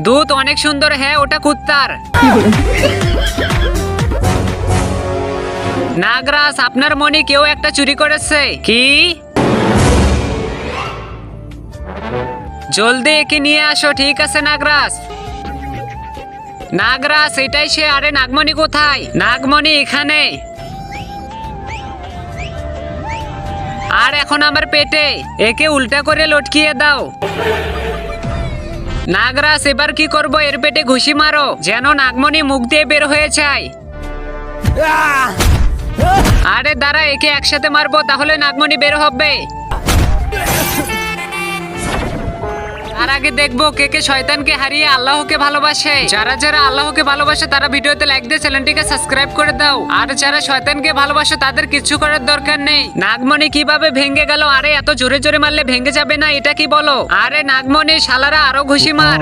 দুধ অনেক সুন্দর, হ্যাঁ ওটা কুত্তার। নাগরাজ আপনার মনি কেউ একটা চুরি করেছে। কি? জলদি একে নিয়ে আসো। ঠিক আছে নাগরাজ। নাগরাজ এটাই সে। আরে নাগমণি কোথায়? নাগমণি এখানে। আর এখন আমার পেটে। একে উল্টা করে লটকিয়ে দাও। নাগরাজ এবার কি করব? এর পেটে ঘুষি মারো যেন নাগমণি মুখ দিয়ে বের হয়ে যায়। আরে দাঁড়া, একে একসাথে মারবো তাহলে নাগমণি বের হবে। তার আগে দেখবো কে কে শয়তানকে হারিয়ে আল্লাহকে ভালোবাসে। যারা যারা আল্লাহকে ভালোবাসে তারা ভিডিওতে লাইক দিয়ে চ্যানেলটিকে সাবস্ক্রাইব করে দাও। আর যারা শয়তানকে ভালোবাসে তাদের কিছু করার দরকার নেই। নাগমণি কিভাবে ভেঙে গেল? আরে এত জোরে জোরে মারলে ভেঙে যাবে না, এটা কি বলো? আরে নাগমণি শালারা আরো ঘুষি মার।